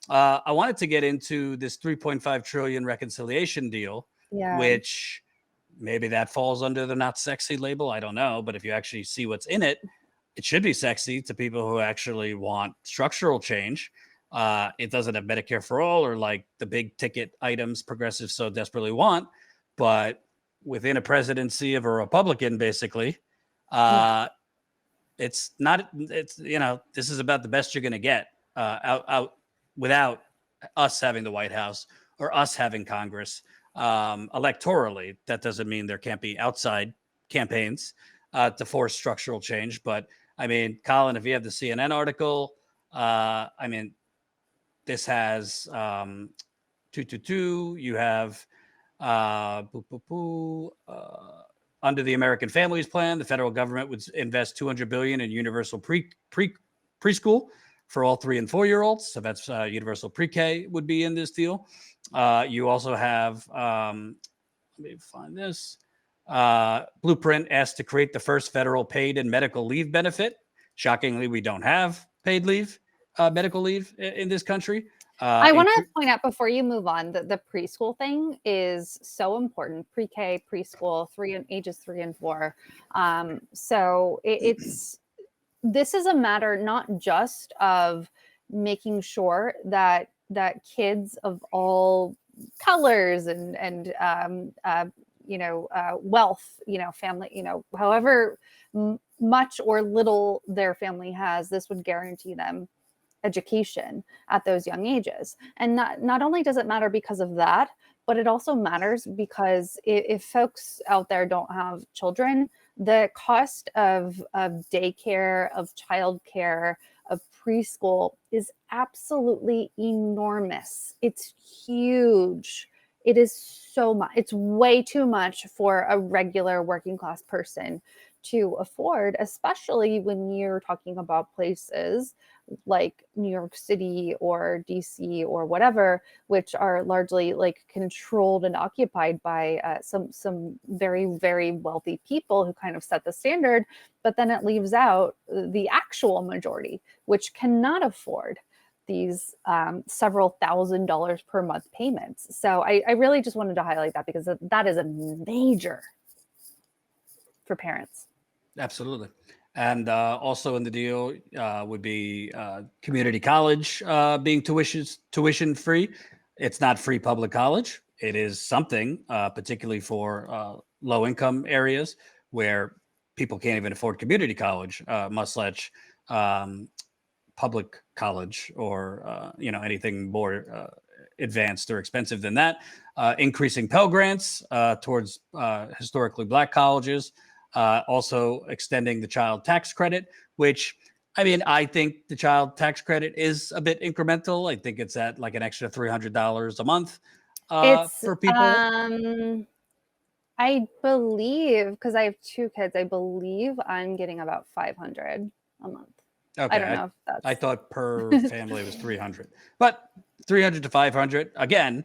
I wanted to get into this 3.5 trillion reconciliation deal, Yeah. which maybe that falls under the not sexy label. I don't know. But if you actually see what's in it, it should be sexy to people who actually want structural change. It doesn't have Medicare for all or like the big ticket items progressives so desperately want. But within a presidency of a Republican, basically, uh, it's not, this is about the best you're going to get out without us having the White House or us having Congress. Electorally, that doesn't mean there can't be outside campaigns to force structural change. But I mean, Colin, if you have the CNN article, I mean, this has 222. You have under the American Families Plan, the federal government would invest $200 billion in universal preschool for all 3 and 4 year olds. So that's universal pre-K would be in this deal. You also have, let me find this. Blueprint asked to create the first federal paid and medical leave benefit. Shockingly, we don't have paid leave, medical leave in this country. I want to point out before you move on that the preschool thing is so important. Pre-K, preschool, ages 3 and 4. So this is a matter not just of making sure that kids of all colors and wealth, family, however much or little their family has, this would guarantee them education at those young ages. And not only does it matter because of that, but it also matters because if folks out there don't have children, the cost of daycare, of childcare, of preschool is absolutely enormous. It's huge. It is so much. It's way too much for a regular working class person to afford, especially when you're talking about places like New York City or DC or whatever, which are largely like controlled and occupied by some very, very wealthy people who kind of set the standard. But then it leaves out the actual majority, which cannot afford these several $1,000s per month payments. So I really just wanted to highlight that because that is a major for parents. Absolutely. And also in the deal would be community college being tuition free. It's not free public college. It is something, particularly for low income areas where people can't even afford community college, much less public college or anything more advanced or expensive than that. Increasing Pell Grants towards historically Black colleges. Also extending the child tax credit, which, I mean, I think the child tax credit is a bit incremental. I think it's at like an extra $300 a month for people. I believe, because I have 2 kids, I believe I'm getting about $500 a month. Okay, I don't know if that's... I thought per family was 300, but 300 to 500 again.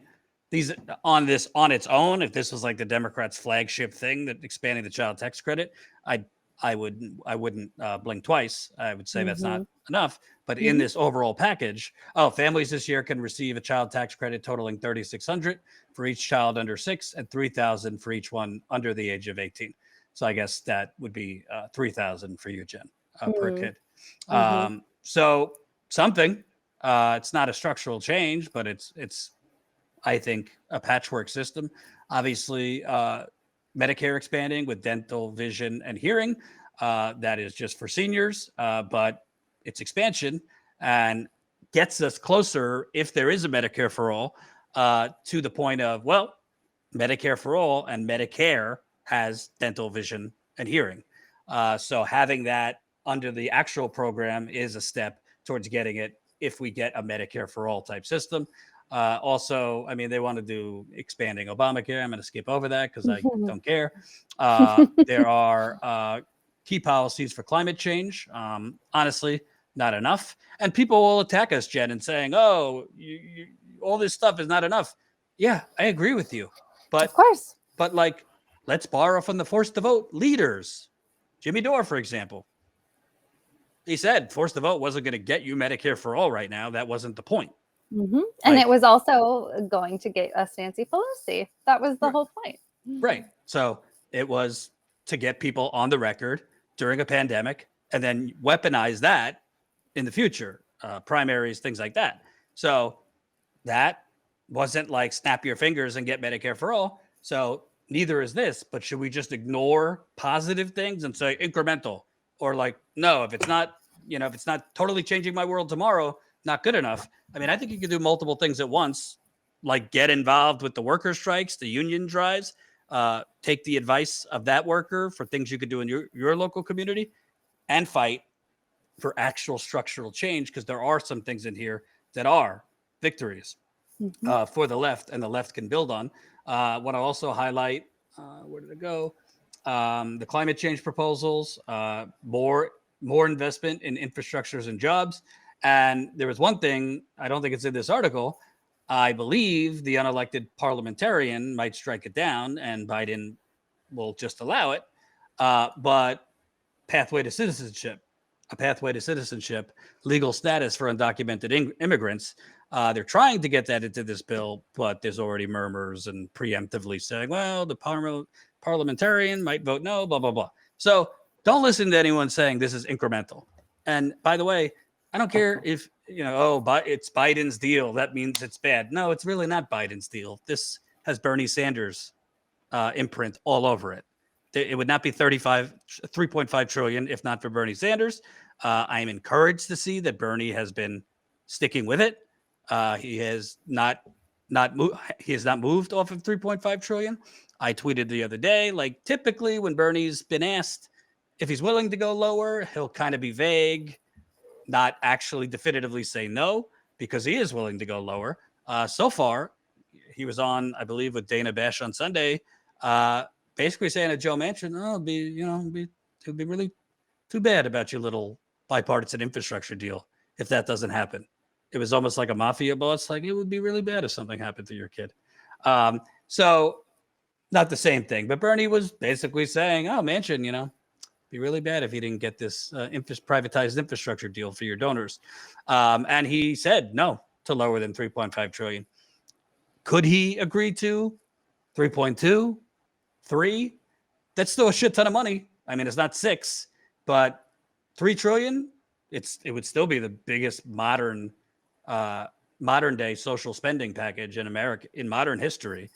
These on its own, if this was like the Democrats' flagship thing, that expanding the child tax credit, I wouldn't blink twice. I would say that's not enough. But in this overall package, families this year can receive a child tax credit totaling $3,600 for each child under 6 and $3,000 for each one under the age of 18. So I guess that would be $3,000 for you, Jen, per kid. So something. It's not a structural change, but it's I think a patchwork system. Obviously, Medicare expanding with dental, vision, and hearing. That is just for seniors, but it's expansion and gets us closer, if there is a Medicare for all, to the point of, well, Medicare for all and Medicare has dental, vision, and hearing. So having that under the actual program is a step towards getting it if we get a Medicare for all type system. Also, I mean, they want to do expanding Obamacare. I'm going to skip over that because I don't care. There are key policies for climate change. Honestly, not enough. And people will attack us, Jen, and saying, oh, all this stuff is not enough. Yeah, I agree with you. But, of course. But like, let's borrow from the forced to vote leaders. Jimmy Dore, for example. He said forced to vote wasn't going to get you Medicare for all right now. That wasn't the point. And Like, it was also going to get us Nancy Pelosi. That was the whole point. right. So it was to get people on the record during a pandemic and then weaponize that in the future, primaries, things like that. So that wasn't like snap your fingers and get Medicare for all. So neither is this, but should we just ignore positive things and say incremental, or like, no, if it's not, if it's not totally changing my world tomorrow, not good enough. I mean, I think you can do multiple things at once, like get involved with the worker strikes, the union drives, take the advice of that worker for things you could do in your local community, and fight for actual structural change, because there are some things in here that are victories for the left, and the left can build on. Want to also highlight, where did it go? The climate change proposals, more investment in infrastructures and jobs. And there was one thing, I don't think it's in this article. I believe the unelected parliamentarian might strike it down, and Biden will just allow it. But pathway to citizenship, legal status for undocumented immigrants. They're trying to get that into this bill, but there's already murmurs and preemptively saying, well, the parliamentarian might vote no, blah, blah, blah. So don't listen to anyone saying this is incremental. And by the way, I don't care if, it's Biden's deal, that means it's bad. No, it's really not Biden's deal. This has Bernie Sanders' imprint all over it. It would not be 3.5 trillion if not for Bernie Sanders. I am encouraged to see that Bernie has been sticking with it. He has not moved off of 3.5 trillion. I tweeted the other day, like, typically when Bernie's been asked if he's willing to go lower, he'll kind of be vague, not actually definitively say no, because he is willing to go lower. So far, he was on, I believe, with Dana Bash on Sunday, basically saying to Joe Manchin, it would be really too bad about your little bipartisan infrastructure deal if that doesn't happen. It was almost like a mafia boss, like, it would be really bad if something happened to your kid. So not the same thing, but Bernie was basically saying, oh, Manchin, be really bad if he didn't get this privatized infrastructure deal for your donors. And he said no to lower than 3.5 trillion. Could he agree to 3.2, 3? That's still a shit ton of money. I mean, it's not 6, but 3 trillion, it would still be the biggest modern day social spending package in America in modern history.